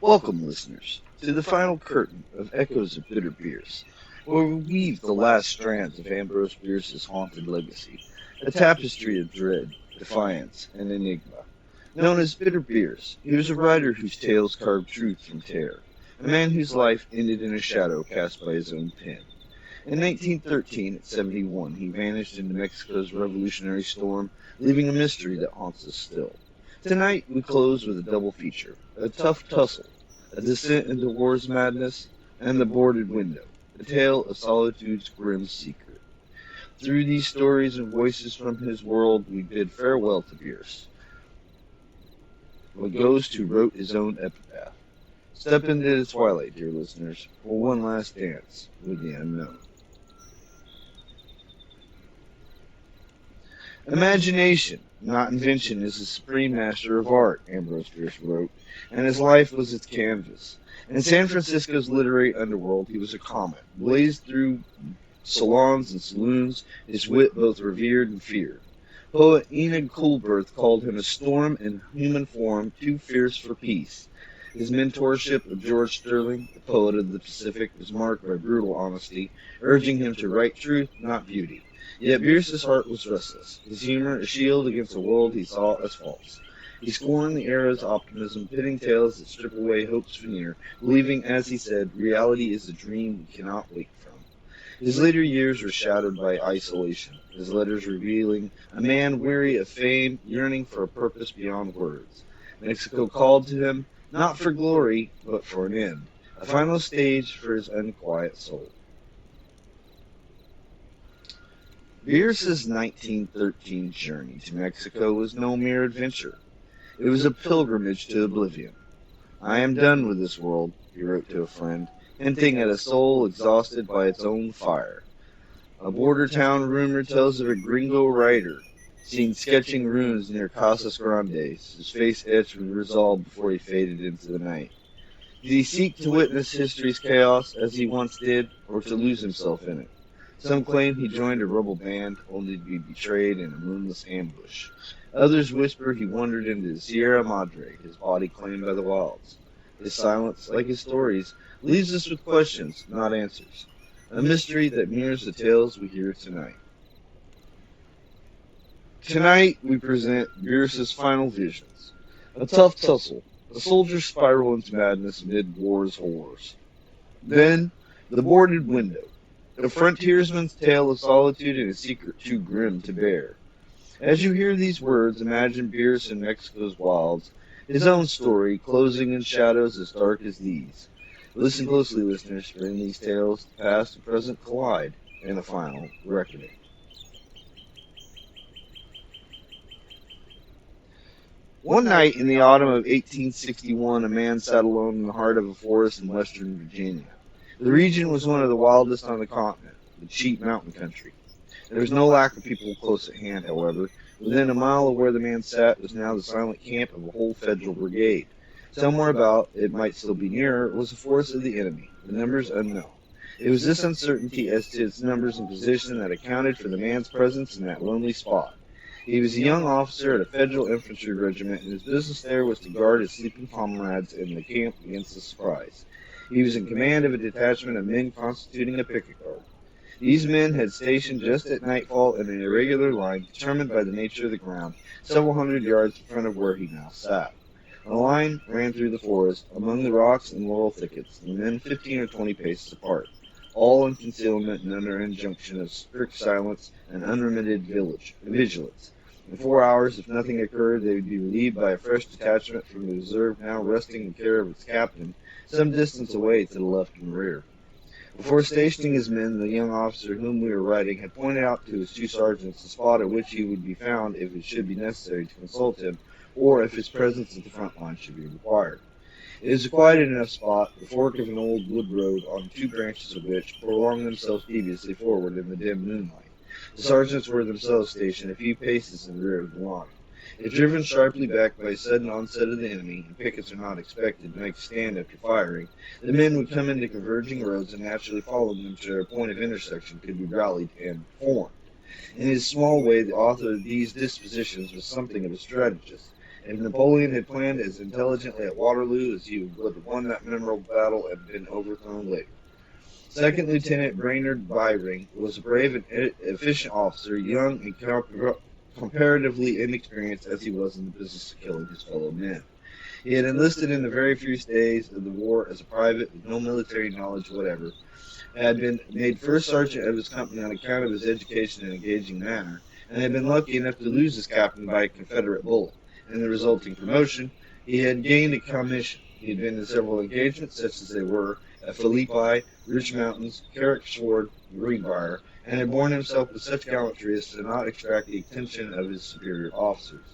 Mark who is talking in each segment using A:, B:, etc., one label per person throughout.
A: Welcome, listeners, to the final curtain of Echoes of Bitter Bierce, where we weave the last strands of Ambrose Bierce's haunted legacy, a tapestry of dread, defiance, and enigma. Known as Bitter Bierce, he was a writer whose tales carved truth from terror, a man whose life ended in a shadow cast by his own pen. In 1913, at 71, he vanished into Mexico's revolutionary storm, leaving a mystery that haunts us still. Tonight, we close with a double feature, a tough tussle, a descent into war's madness, and the boarded window, a tale of solitude's grim secret. Through these stories and voices from his world, we bid farewell to Bierce, a ghost who wrote his own epitaph. Step into the twilight, dear listeners, for one last dance with the unknown. Imagination, not invention, is the supreme master of art, Ambrose Bierce wrote, and his life was its canvas. In San Francisco's literary underworld, he was a comet, blazed through salons and saloons, his wit both revered and feared. Poet Enid Coolberth called him a storm in human form too fierce for peace. His mentorship of George Sterling, the poet of the Pacific, was marked by brutal honesty, urging him to write truth, not beauty. Yet Bierce's heart was restless, his humor a shield against a world he saw as false. He scorned the era's optimism, pitting tales that strip away hope's veneer, believing, as he said, reality is a dream we cannot wake from. His later years were shadowed by isolation, his letters revealing a man weary of fame, yearning for a purpose beyond words. Mexico called to him, not for glory, but for an end, a final stage for his unquiet soul. Bierce's 1913 journey to Mexico was no mere adventure. It was a pilgrimage to oblivion. I am done with this world, he wrote to a friend, hinting at a soul exhausted by its own fire. A border town rumor tells of a gringo writer seen sketching ruins near Casas Grandes, his face etched with resolve before he faded into the night. Did he seek to witness history's chaos as he once did, or to lose himself in it? Some claim he joined a rebel band only to be betrayed in a moonless ambush. Others whisper he wandered into the Sierra Madre, his body claimed by the wilds. His silence, like his stories, leaves us with questions, not answers. A mystery that mirrors the tales we hear tonight. Tonight we present Bierce's final visions. A tough tussle, a soldier's spiral into madness amid war's horrors. Then, the boarded window, a frontiersman's tale of solitude and a secret too grim to bear. As you hear these words, imagine Bierce in Mexico's wilds, his own story closing in shadows as dark as these. Listen closely, listeners, for in these tales, the past and present collide in a final reckoning. One night in the autumn of 1861, a man sat alone in the heart of a forest in western Virginia. The region was one of the wildest on the continent, the cheap mountain country. There was no lack of people close at hand, however. Within a mile of where the man sat was now the silent camp of a whole federal brigade. Somewhere about, it might still be nearer, was the force of the enemy, the numbers unknown. It was this uncertainty as to its numbers and position that accounted for the man's presence in that lonely spot. He was a young officer at a federal infantry regiment, and his business there was to guard his sleeping comrades in the camp against a surprise. He was in command of a detachment of men constituting a picket guard. These men had stationed just at nightfall in an irregular line determined by the nature of the ground, several hundred yards in front of where he now sat. The line ran through the forest, among the rocks and laurel thickets, and men 15 or 20 paces apart, all in concealment and under injunction of strict silence and unremitted vigilance. In 4 hours, if nothing occurred, they would be relieved by a fresh detachment from the reserve now resting in care of its captain, some distance away to the left and rear. Before stationing his men, the young officer whom we are writing had pointed out to his two sergeants the spot at which he would be found if it should be necessary to consult him, or if his presence at the front line should be required. It is a quiet enough spot, the fork of an old wood road, on two branches of which prolonged themselves deviously forward in the dim moonlight. The sergeants were themselves stationed a few paces in the rear of the line. If driven sharply back by a sudden onset of the enemy, and pickets are not expected to make a stand after firing, the men would come into converging roads and naturally follow them to their point of intersection could be rallied and formed. In his small way, the author of these dispositions was something of a strategist. If Napoleon had planned as intelligently at Waterloo as he would have won that memorable battle and been overthrown later. Second Lieutenant Brainerd Byring was a brave and efficient officer, young and comparatively inexperienced as he was in the business of killing his fellow men. He had enlisted in the very first days of the war as a private with no military knowledge whatever, had been made first sergeant of his company on account of his education and engaging manner, and had been lucky enough to lose his captain by a Confederate bullet. In the resulting promotion, he had gained a commission. He had been in several engagements, such as they were at Philippi, Rich Mountains, Carrick's Ford, and Greenbrier, and had borne himself with such gallantry as to not extract the attention of his superior officers.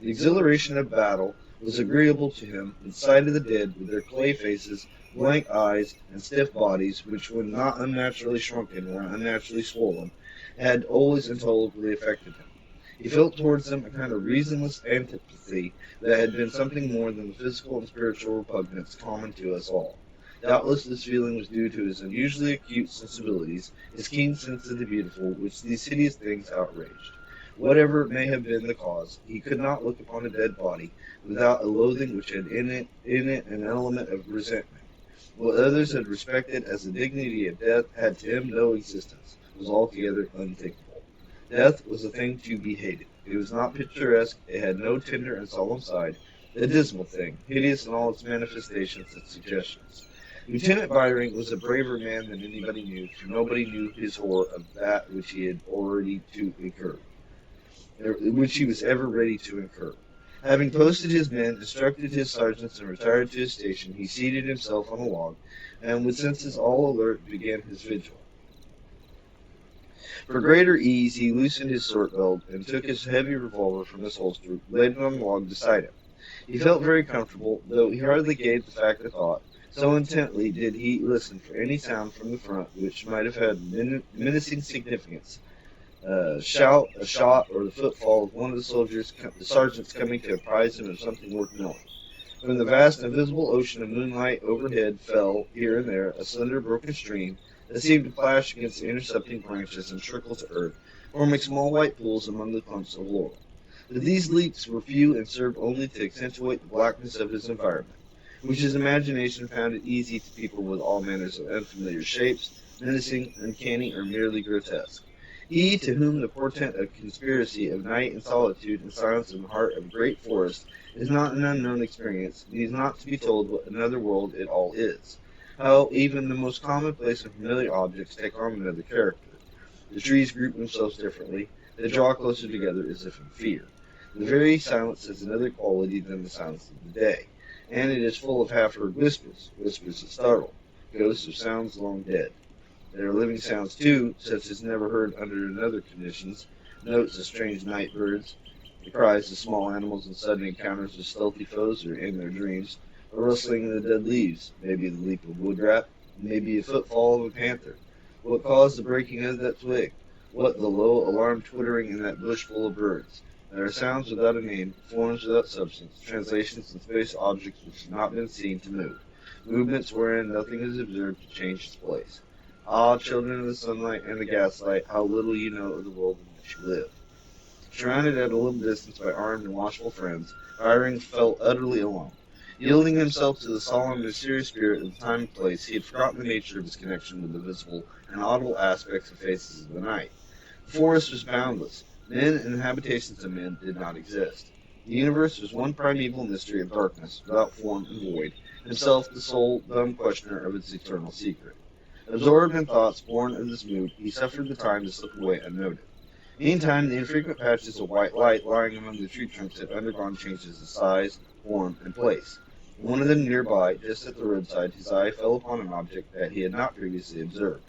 A: The exhilaration of battle was agreeable to him, and the sight of the dead with their clay faces, blank eyes, and stiff bodies, which when not unnaturally shrunken or unnaturally swollen, had always intolerably affected him. He felt towards them a kind of reasonless antipathy that had been something more than the physical and spiritual repugnance common to us all. Doubtless this feeling was due to his unusually acute sensibilities, his keen sense of the beautiful, which these hideous things outraged. Whatever may have been the cause, he could not look upon a dead body without a loathing which had in it an element of resentment. What others had respected as the dignity of death had to him no existence, was altogether unthinkable. Death was a thing to be hated. It was not picturesque, it had no tender and solemn side, a dismal thing, hideous in all its manifestations and suggestions. Lieutenant Byring was a braver man than anybody knew, for nobody knew his horror of that which he had already to incur, which he was ever ready to incur. Having posted his men, instructed his sergeants, and retired to his station, he seated himself on a log, and with senses all alert began his vigil. For greater ease, he loosened his sword belt and took his heavy revolver from his holster, laid it on the log beside him. He felt very comfortable, though he hardly gave the fact a thought, so intently did he listen for any sound from the front which might have had menacing significance. A shout, a shot, or the footfall of one of the sergeants coming to apprise him of something worth knowing. From the vast invisible ocean of moonlight overhead fell, here and there, a slender broken stream that seemed to plash against the intercepting branches and trickle to earth, forming small white pools among the clumps of laurel. But these leaks were few and served only to accentuate the blackness of his environment, which his imagination found it easy to people with all manners of unfamiliar shapes, menacing, uncanny, or merely grotesque. He, to whom the portent of conspiracy, of night and solitude and silence in the heart of a great forest is not an unknown experience, needs not to be told what another world it all is. How even the most commonplace and familiar objects take on another character. The trees group themselves differently, they draw closer together as if in fear. The very silence has another quality than the silence of the day, and it is full of half-heard whispers, whispers that startle, ghosts of sounds long dead. There are living sounds, too, such as never heard under other conditions, notes of strange night birds, the cries of small animals in sudden encounters with stealthy foes or in their dreams, a rustling in the dead leaves, maybe the leap of a wood rat, maybe a footfall of a panther. What caused the breaking of that twig? What the low, alarmed twittering in that bush full of birds? There are sounds without a name, forms without substance, translations in space objects which have not been seen to move, movements wherein nothing is observed to change its place. Ah, children of the sunlight and the gaslight, how little you know of the world in which you live. Surrounded at a little distance by armed and watchful friends, Byring felt utterly alone. Yielding himself to the solemn and mysterious spirit of the time and place, he had forgotten the nature of his connection with the visible and audible aspects and faces of the night. The forest was boundless. Men and the habitations of men did not exist. The universe was one primeval mystery of darkness, without form and void, himself the sole dumb questioner of its eternal secret. Absorbed in thoughts born of this mood, he suffered the time to slip away unnoted. Meantime, the infrequent patches of white light lying among the tree trunks had undergone changes of size, form, and place. In one of them nearby, just at the roadside, his eye fell upon an object that he had not previously observed.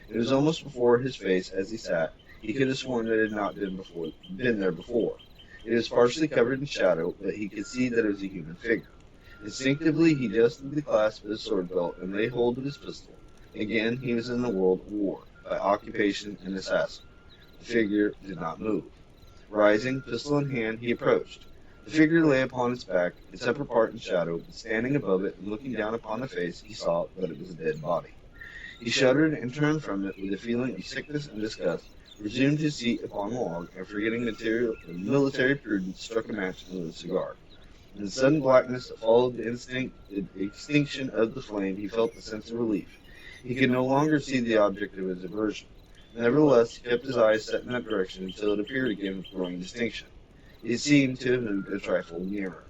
A: It was almost before his face as he sat. He could have sworn that it had not been there before. It was partially covered in shadow, but he could see that it was a human figure. Instinctively, he adjusted the clasp of his sword belt and laid hold of his pistol. Again, he was in the world of war, by occupation an assassin. The figure did not move. Rising, pistol in hand, he approached. The figure lay upon its back, its upper part in shadow, but standing above it and looking down upon the face, he saw that it was a dead body. He shuddered and turned from it with a feeling of sickness and disgust, resumed his seat upon the log, and forgetting military prudence, struck a match and lit a cigar. In the sudden blackness that followed the extinction of the flame, he felt a sense of relief. He could no longer see the object of his aversion. Nevertheless, he kept his eyes set in that direction until it appeared again with growing distinction. It seemed to have moved a trifle nearer.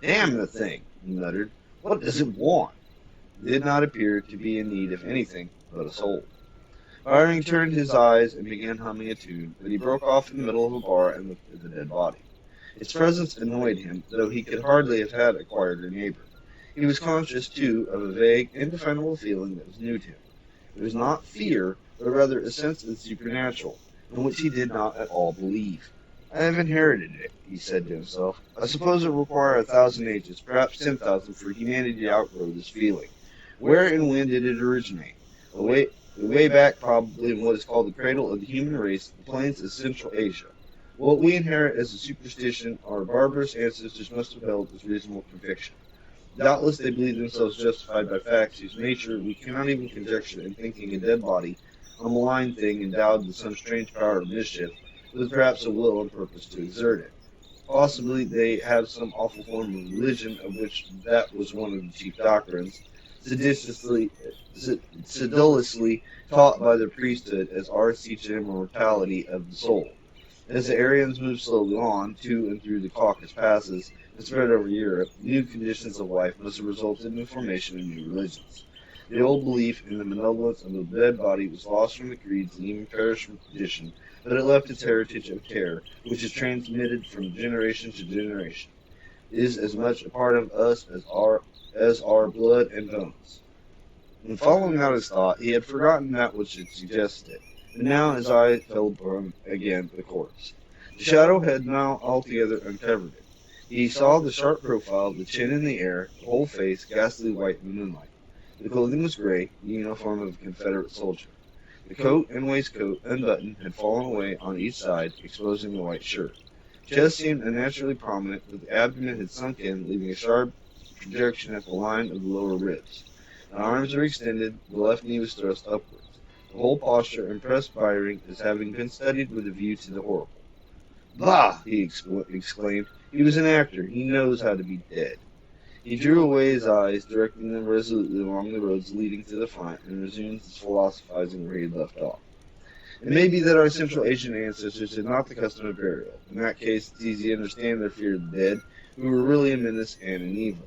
A: "Damn the thing!" he muttered. "What does it want?" It did not appear to be in need of anything but a soul. Byron turned his eyes and began humming a tune, but he broke off in the middle of a bar and looked at the dead body. Its presence annoyed him, though he could hardly have had a quieter neighbor. He was conscious, too, of a vague, indefinable feeling that was new to him. It was not fear, but rather a sense of the supernatural, in which he did not at all believe. "I have inherited it," he said to himself. "I suppose it will require 1,000 ages, perhaps 10,000, for humanity to outgrow this feeling. Where and when did it originate? Way back, probably, in what is called the cradle of the human race, the plains of Central Asia. What we inherit as a superstition, our barbarous ancestors must have held as reasonable conviction. Doubtless they believe themselves justified by facts whose nature we cannot even conjecture in thinking a dead body, a malign thing endowed with some strange power of mischief, with perhaps a will and purpose to exert it. Possibly they have some awful form of religion, of which that was one of the chief doctrines, sedulously taught by the priesthood as arts teach the immortality of the soul. As the Aryans moved slowly on, to and through the Caucasus passes, and spread over Europe, new conditions of life must have resulted in the formation of new religions. The old belief in the malevolence of the dead body was lost from the creeds and even perished from tradition, but it left its heritage of terror, which is transmitted from generation to generation. It is as much a part of us as our blood and bones. In following out his thought, he had forgotten that which had suggested it, but now his eye fell upon again the corpse. The shadow had now altogether uncovered it. He saw the sharp profile, the chin in the air, the whole face ghastly white in the moonlight. The clothing was gray, the uniform of a Confederate soldier. The coat and waistcoat, unbuttoned, had fallen away on each side, exposing the white shirt. Chest seemed unnaturally prominent, but the abdomen had sunk in, leaving a sharp projection at the line of the lower ribs. The arms were extended, the left knee was thrust upwards. The whole posture impressed Byring as having been studied with a view to the horrible. "Bah!" he exclaimed. "He was an actor. He knows how to be dead." He drew away his eyes, directing them resolutely along the roads leading to the front, and resumed his philosophizing where he had left off. "It may be that our Central Asian ancestors had not the custom of burial. In that case, it's easy to understand their fear of the dead, who were really a menace and an evil.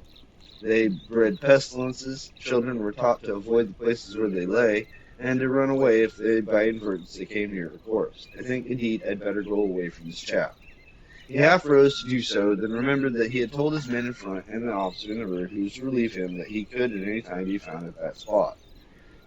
A: They bred pestilences, children were taught to avoid the places where they lay, and to run away if by inadvertence they came near a corpse. I think, indeed, I'd better go away from this chap." He half rose to do so, then remembered that he had told his men in front and the officer in the rear who was to relieve him that he could at any time be found at that spot.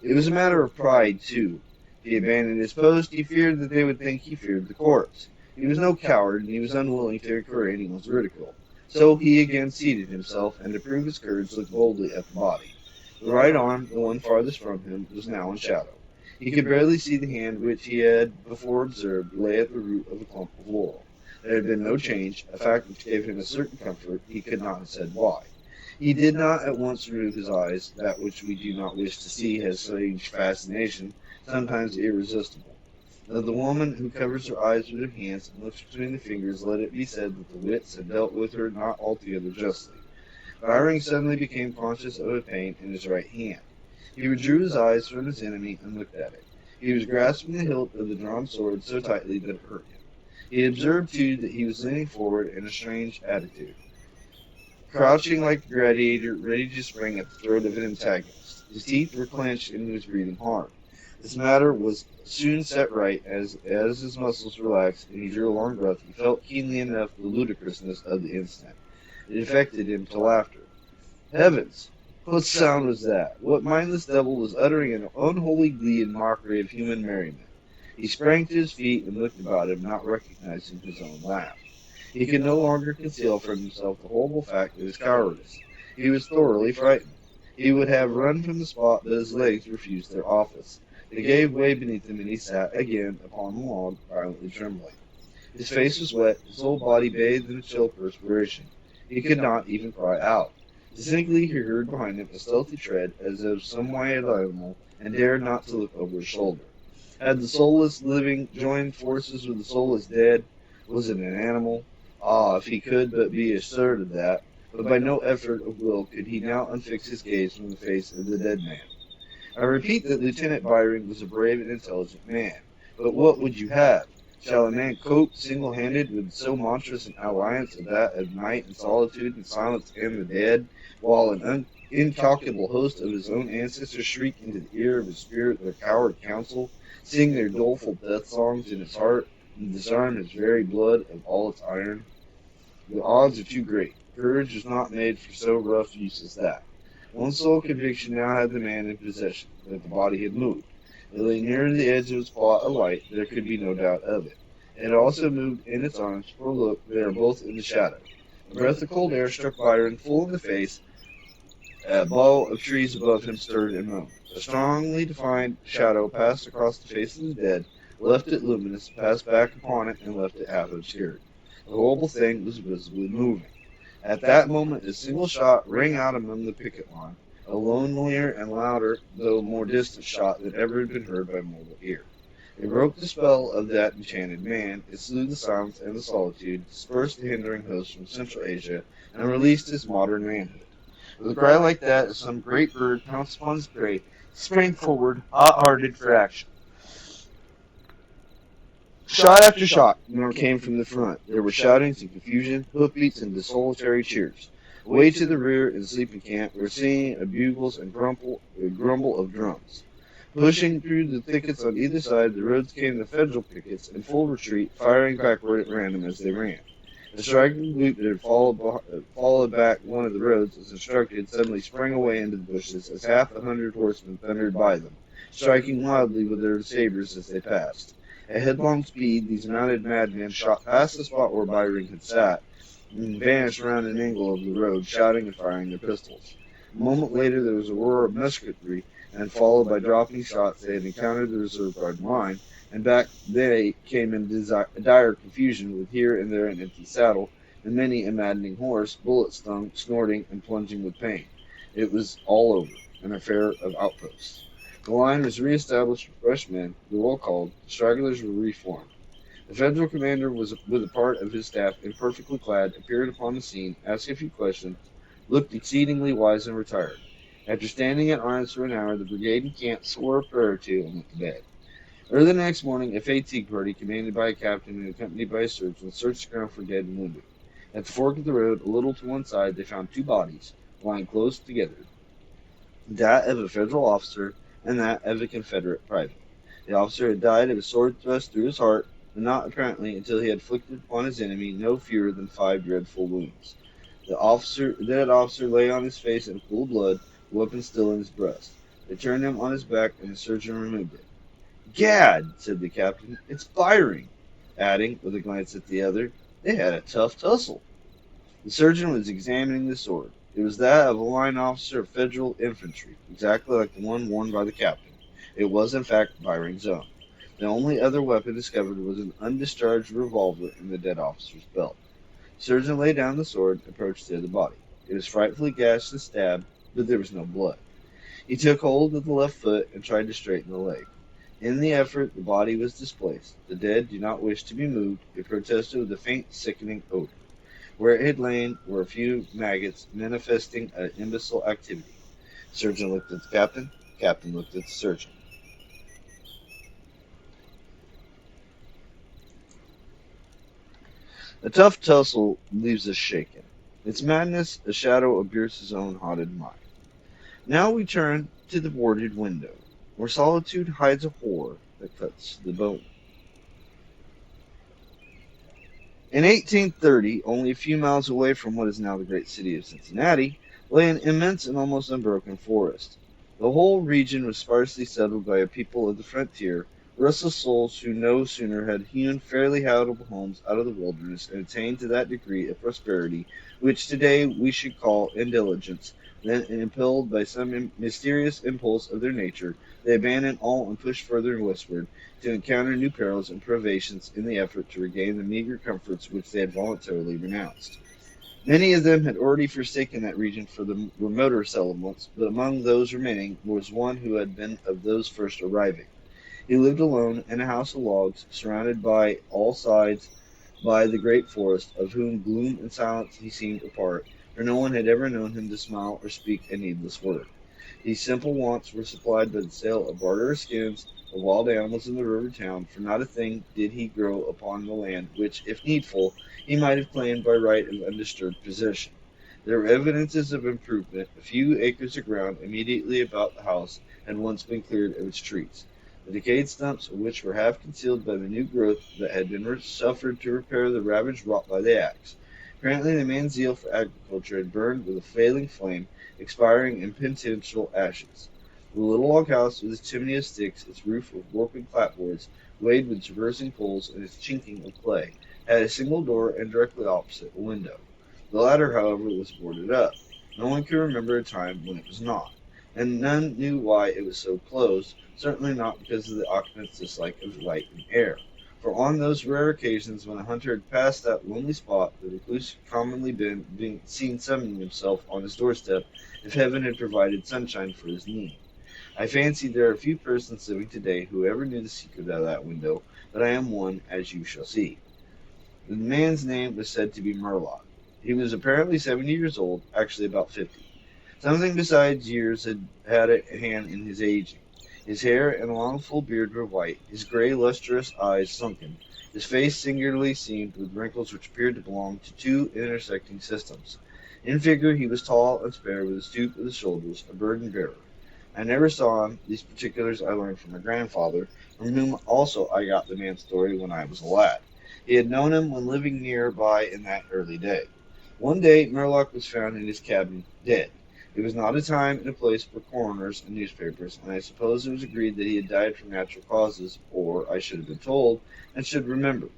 A: It was a matter of pride, too. If he abandoned his post, he feared that they would think he feared the corpse. He was no coward, and he was unwilling to incur anyone's ridicule. So he again seated himself, and to prove his courage looked boldly at the body. The right arm, the one farthest from him, was now in shadow. He could barely see the hand which he had before observed lay at the root of a clump of laurel. There had been no change, a fact which gave him a certain comfort. He could not have said why. He did not at once remove his eyes. That which we do not wish to see has strange fascination, sometimes irresistible. Of the woman who covers her eyes with her hands and looks between the fingers, let it be said that the wits had dealt with her not altogether justly. Byring suddenly became conscious of a pain in his right hand. He withdrew his eyes from his enemy and looked at it. He was grasping the hilt of the drawn sword so tightly that it hurt him. He observed, too, that he was leaning forward in a strange attitude, crouching like a gladiator, ready to spring at the throat of an antagonist. His teeth were clenched and he was breathing hard. This matter was soon set right as his muscles relaxed and he drew a long breath. He felt keenly enough the ludicrousness of the incident. It affected him to laughter. Heavens! What sound was that? What mindless devil was uttering an unholy glee in mockery of human merriment? He sprang to his feet and looked about him, not recognizing his own laugh. He could no longer conceal from himself the horrible fact of his cowardice. He was thoroughly frightened. He would have run from the spot, but his legs refused their office. They gave way beneath him, and he sat again upon the log, violently trembling. His face was wet, his whole body bathed in a chill perspiration. He could not even cry out. Distinctly he heard behind him a stealthy tread, as of some wild animal, and dared not to look over his shoulder. Had the soulless living joined forces with the soulless dead? Was it an animal? Ah, if he could but be assured of that! but by no effort of will could he now unfix his gaze from the face of the dead man. I repeat that Lieutenant Byring was a brave and intelligent man, but what would you have? Shall a man cope single-handed with so monstrous an alliance as that of night and solitude and silence and the dead, while an incalculable host of his own ancestors shriek into the ear of his spirit their coward counsel, sing their doleful death songs in his heart, and disarm his very blood of all its iron? The odds are too great. Courage was not made for so rough use as that. One sole conviction now had the man in possession, that the body had moved. It lay nearer the edge of a spot of light, there could be no doubt of it. It had also moved in its arms, for look, they are both in the shadow. A breath of cold air struck Byron full in the face. A bough of trees above him stirred and moaned. A strongly defined shadow passed across the face of the dead, left it luminous, passed back upon it, and left it half obscured. The horrible thing was visibly moving. At that moment a single shot rang out among the picket line, a lonelier and louder, though more distant shot than ever had been heard by mortal ear. It broke the spell of that enchanted man, it slew the silence and the solitude, dispersed the hindering hosts from Central Asia, and released his modern manhood. With a cry like that, as some great bird pounced upon his prey, he sprang forward, hot-hearted for action. Shot after shot now came from the front. There were shoutings and confusion, hoofbeats and desultory cheers. Away to the rear in the sleeping camp were singing of bugles and grumble of drums. Pushing through the thickets on either side, the roads came the Federal pickets in full retreat, firing backward at random as they ran. The straggling group that had followed back one of the roads as instructed suddenly sprang away into the bushes as 100 horsemen thundered by them, striking wildly with their sabers as they passed. At headlong speed, these mounted madmen shot past the spot where Byring had sat and vanished around an angle of the road, shouting and firing their pistols. A moment later, there was a roar of musketry, and followed by dropping shots, they had encountered the reserve guard line, and back they came in dire confusion, with here and there an empty saddle, and many a maddening horse, bullet-stung, snorting, and plunging with pain. It was all over, an affair of outposts. The line was re-established with fresh men, the roll called, the stragglers were reformed. The Federal commander was with a part of his staff, imperfectly clad, appeared upon the scene, asked a few questions, looked exceedingly wise and retired. After standing at arms for an hour, the brigade encamped, swore a prayer or two, and went to bed. Early the next morning, a fatigue party, commanded by a captain and accompanied by a surgeon, searched the ground for dead and wounded. At the fork of the road, a little to one side, they found two bodies, lying close together, that of a Federal officer and that of a Confederate private. The officer had died of a sword thrust through his heart, but not apparently until he had inflicted upon his enemy no fewer than 5 dreadful wounds. The dead officer lay on his face in a pool of blood, the weapon still in his breast. They turned him on his back, and the surgeon removed it. "Gad," said the captain, "it's Byring," adding, with a glance at the other, "they had a tough tussle." The surgeon was examining the sword. It was that of a line officer of Federal infantry, exactly like the one worn by the captain. It was, in fact, Byring's own. The only other weapon discovered was an undischarged revolver in the dead officer's belt. The surgeon laid down the sword and approached the other body. It was frightfully gashed and stabbed, but there was no blood. He took hold of the left foot and tried to straighten the leg. In the effort, the body was displaced. The dead did not wish to be moved. It protested with a faint, sickening odor. Where it had lain were a few maggots, manifesting an imbecile activity. The surgeon looked at the captain. The captain looked at the surgeon. A tough tussle leaves us shaken. Its madness, a shadow of Bierce's own haunted mind. Now we turn to the boarded window, where solitude hides a horror that cuts the bone. In 1830, only a few miles away from what is now the great city of Cincinnati, lay an immense and almost unbroken forest. The whole region was sparsely settled by a people of the frontier, restless souls who no sooner had hewn fairly habitable homes out of the wilderness and attained to that degree of prosperity which today we should call intelligence, than, impelled by some mysterious impulse of their nature, they abandoned all and pushed further westward, to encounter new perils and privations in the effort to regain the meager comforts which they had voluntarily renounced. Many of them had already forsaken that region for the remoter settlements, but among those remaining was one who had been of those first arriving. He lived alone in a house of logs, surrounded by all sides by the great forest, of whom gloom and silence he seemed a part, for no one had ever known him to smile or speak a needless word. These simple wants were supplied by the sale of barter skins of wild animals in the river town, for not a thing did he grow upon the land which, if needful, he might have claimed by right of undisturbed possession. There were evidences of improvement. A few acres of ground immediately about the house had once been cleared of its trees, the decayed stumps of which were half concealed by the new growth that had been suffered to repair the ravage wrought by the axe. Apparently the man's zeal for agriculture had burned with a failing flame, expiring in penitential ashes. The little log house, with its chimney of sticks, its roof of warping clapboards, weighted with traversing poles, and its chinking of clay, had a single door and directly opposite a window. The latter, however, was boarded up. No one could remember a time when it was not, and none knew why it was so closed, certainly not because of the occupant's dislike of light and air. For on those rare occasions when a hunter had passed that lonely spot, the recluse had commonly been seen sunning himself on his doorstep if heaven had provided sunshine for his need. I fancy there are few persons living today who ever knew the secret of that window, but I am one, as you shall see. The man's name was said to be Murlock. He was apparently 70 years old, actually about 50. Something besides years had a hand in his aging. His hair and long full beard were white, his gray lustrous eyes sunken, his face singularly seamed with wrinkles which appeared to belong to two intersecting systems. In figure he was tall and spare, with a stoop of the shoulders, a burden bearer. I never saw him. These particulars I learned from my grandfather, from whom also I got the man's story when I was a lad. He had known him when living near by in that early day. One day Murlock was found in his cabin, dead. It was not a time and a place for coroners and newspapers, and I suppose it was agreed that he had died from natural causes, or I should have been told, and should remember.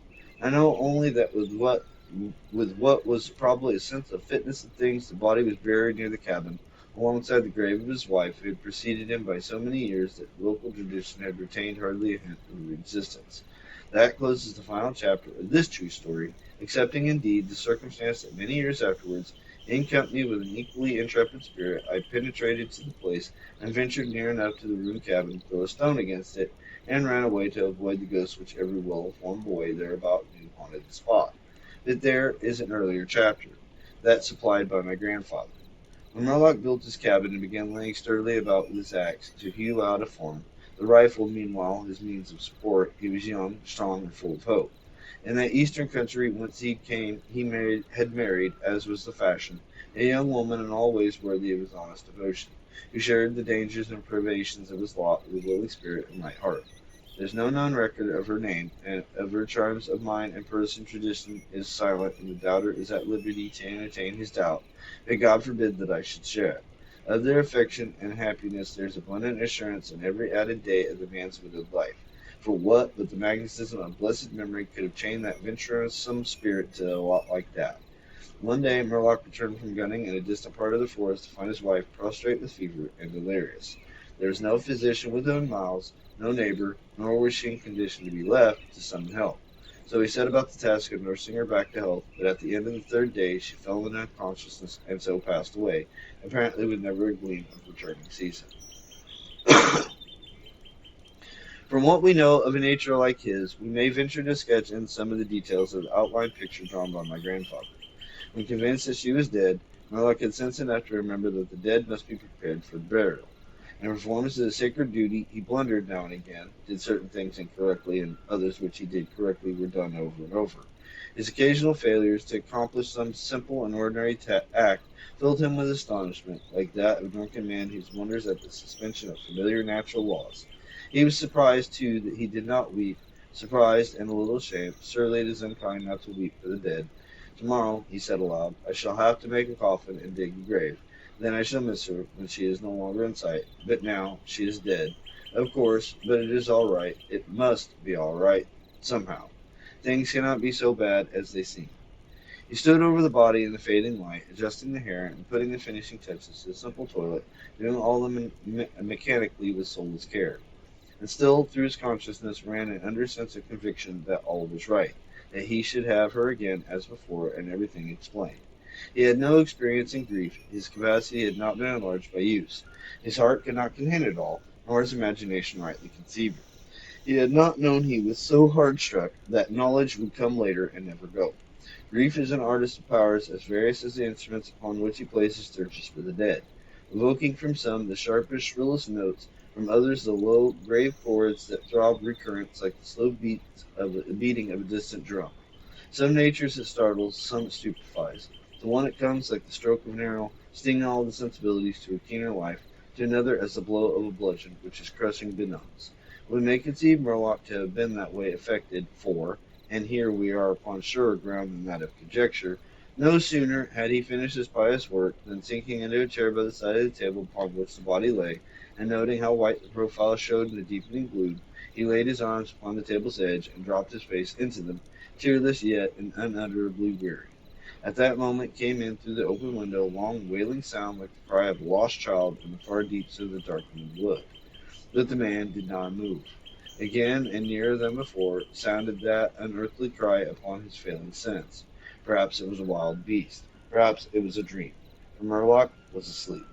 A: I know only that with what was probably a sense of fitness of things, the body was buried near the cabin, alongside the grave of his wife, who had preceded him by so many years that local tradition had retained hardly a hint of her existence. That closes the final chapter of this true story, excepting indeed the circumstance that many years afterwards, in company with an equally intrepid spirit, I penetrated to the place and ventured near enough to the ruined cabin to throw a stone against it, and ran away to avoid the ghosts which every well-informed boy thereabout knew haunted the spot. But there is an earlier chapter, that supplied by my grandfather. When Murlock built his cabin and began laying sturdily about with his axe to hew out a form, the rifle, meanwhile, his means of support, he was young, strong, and full of hope. In that eastern country whence he came, had married, as was the fashion, a young woman in all ways worthy of his honest devotion, who shared the dangers and privations of his lot with a willing spirit and light heart. There is no known record of her name, and of her charms of mind and person tradition is silent, and the doubter is at liberty to entertain his doubt, but God forbid that I should share it. Of their affection and happiness there is abundant assurance in every added day of the man's widowed life. For what but the magnetism of blessed memory could have chained that venturesome spirit to a lot like that? One day Murlock returned from gunning in a distant part of the forest to find his wife prostrate with fever and delirious. There was no physician within miles, no neighbor, nor was she in condition to be left to summon help. So he set about the task of nursing her back to health, but at the end of the third day she fell into unconsciousness and so passed away, apparently with never a gleam of returning season. From what we know of a nature like his, we may venture to sketch in some of the details of the outline picture drawn by my grandfather. When convinced that she was dead, Murlock had sense enough to remember that the dead must be prepared for burial. In performance of the sacred duty, he blundered now and again, did certain things incorrectly, and others which he did correctly were done over and over. His occasional failures to accomplish some simple and ordinary act filled him with astonishment, like that of a drunken man who wonders at the suspension of familiar natural laws. He was surprised, too, that he did not weep, surprised and a little ashamed. Surely it is unkind not to weep for the dead. Tomorrow, he said aloud, I shall have to make a coffin and dig a grave. Then I shall miss her when she is no longer in sight. But now she is dead. Of course, but it is all right. It must be all right, somehow. Things cannot be so bad as they seem. He stood over the body in the fading light, adjusting the hair and putting the finishing touches to the simple toilet, doing all of them mechanically with soulless care. And still through his consciousness ran an under sense of conviction that all was right, that he should have her again as before, and everything explained. He had no experience in grief, his capacity had not been enlarged by use. His heart could not contain it all, nor his imagination rightly conceive it. He had not known he was so hard struck that knowledge would come later and never go. Grief is an artist of powers as various as the instruments upon which he plays his dirges for the dead, evoking from some the sharpest, shrillest notes, from others the low, grave chords that throb recurrence like the slow beating of a distant drum. Some natures it startles, some it stupefies. To one it comes like the stroke of an arrow, stinging all the sensibilities to a keener life, to another as the blow of a bludgeon, which is crushing benumbs. We may conceive Murlock to have been that way affected, for, and here we are upon surer ground than that of conjecture, no sooner had he finished his pious work than sinking into a chair by the side of the table upon which the body lay, and noting how white the profile showed in the deepening gloom, he laid his arms upon the table's edge and dropped his face into them, tearless yet and unutterably weary. At that moment came in through the open window a long wailing sound like the cry of a lost child in the far deeps of the darkening wood. But the man did not move. Again and nearer than before sounded that unearthly cry upon his failing sense. Perhaps it was a wild beast. Perhaps it was a dream. For Murlock was asleep.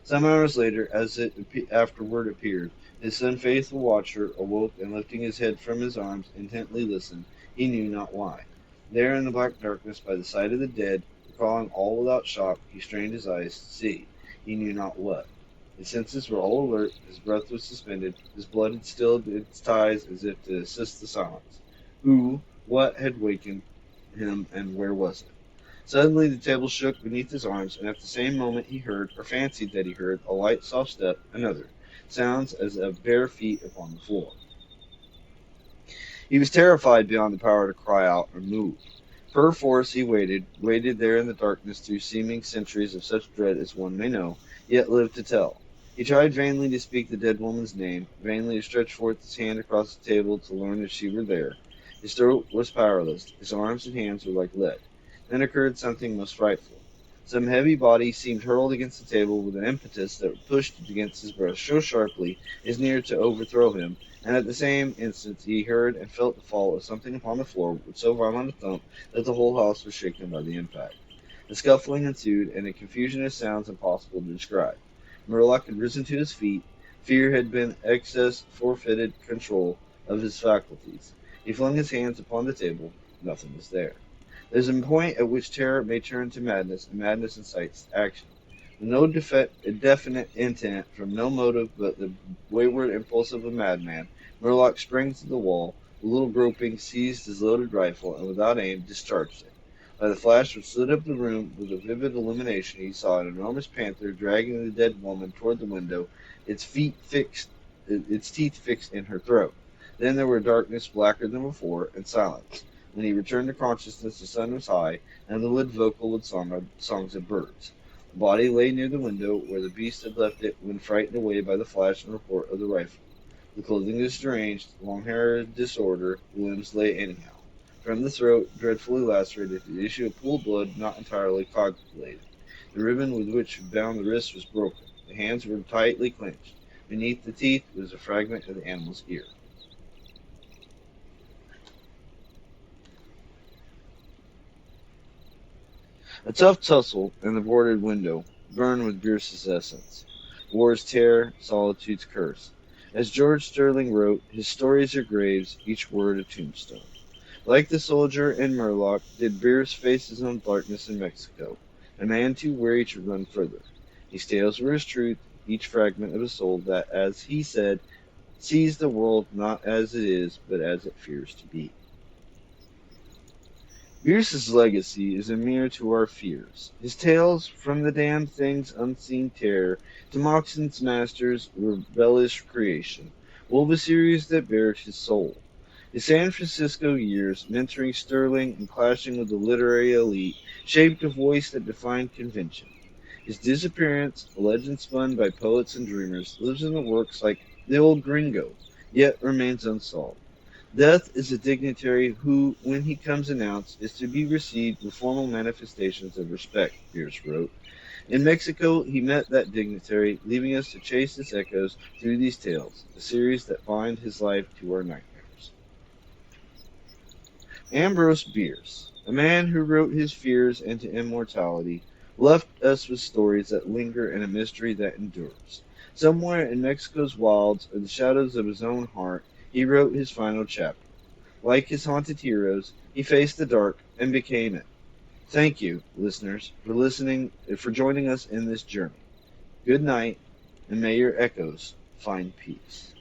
A: Some hours later, as it afterward appeared, his unfaithful watcher awoke and lifting his head from his arms, intently listened, he knew not why. There in the black darkness by the side of the dead, recalling all without shock, he strained his eyes to see, he knew not what. His senses were all alert, his breath was suspended, his blood had stilled its ties as if to assist the silence. Who, what had wakened him, and where was it? Suddenly the table shook beneath his arms, and at the same moment he heard, or fancied that he heard, a light, soft step, another. Sounds as of bare feet upon the floor. He was terrified beyond the power to cry out or move. Perforce he waited there in the darkness through seeming centuries of such dread as one may know, yet live to tell. He tried vainly to speak the dead woman's name, vainly to stretch forth his hand across the table to learn if she were there. His throat was powerless, his arms and hands were like lead. Then occurred something most frightful. Some heavy body seemed hurled against the table with an impetus that pushed it against his breast so sharply as near to overthrow him, and at the same instant he heard and felt the fall of something upon the floor with so violent a thump that the whole house was shaken by the impact. A scuffling ensued, and a confusion of sounds impossible to describe. Murlock had risen to his feet. Fear had been excess forfeited control of his faculties. He flung his hands upon the table. Nothing was there. There is a point at which terror may turn to madness, and madness incites action. With no definite intent, from no motive but the wayward impulse of a madman, Murlock sprang to the wall, a little groping, seized his loaded rifle, and without aim discharged it. By the flash which lit up the room with a vivid illumination, he saw an enormous panther dragging the dead woman toward the window, its teeth fixed in her throat. Then there were darkness blacker than before, and silence. When he returned to consciousness, the sun was high, and the wood vocal with songs of birds. The body lay near the window, where the beast had left it when frightened away by the flash and report of the rifle. The clothing was deranged, long hair disorder, the limbs lay anyhow. From the throat, dreadfully lacerated, the issue of pooled blood not entirely coagulated. The ribbon with which bound the wrist was broken. The hands were tightly clenched. Beneath the teeth was a fragment of the animal's ear. A tough tussle in the boarded window burned with Bierce's essence. War's terror, solitude's curse. As George Sterling wrote, his stories are graves, each word a tombstone. Like the soldier in Murlock, did Bierce face his own darkness in Mexico, a man too weary to run further. These tales were his truth, each fragment of a soul that, as he said, sees the world not as it is, but as it fears to be. Bierce's legacy is a mirror to our fears. His tales, from the damned thing's unseen terror to Moxon's master's rebellious creation, wove a series that bared his soul. His San Francisco years, mentoring Sterling and clashing with the literary elite, shaped a voice that defined convention. His disappearance, a legend spun by poets and dreamers, lives in the works like The Old Gringo, yet remains unsolved. Death is a dignitary who, when he comes announced, is to be received with formal manifestations of respect, Bierce wrote. In Mexico, he met that dignitary, leaving us to chase its echoes through these tales, a series that bind his life to our nightmares. Ambrose Bierce, a man who wrote his fears into immortality, left us with stories that linger and a mystery that endures. Somewhere in Mexico's wilds, or the shadows of his own heart, he wrote his final chapter. Like his haunted heroes, he faced the dark and became it. Thank you, listeners, for listening, for joining us in this journey. Good night, and may your echoes find peace.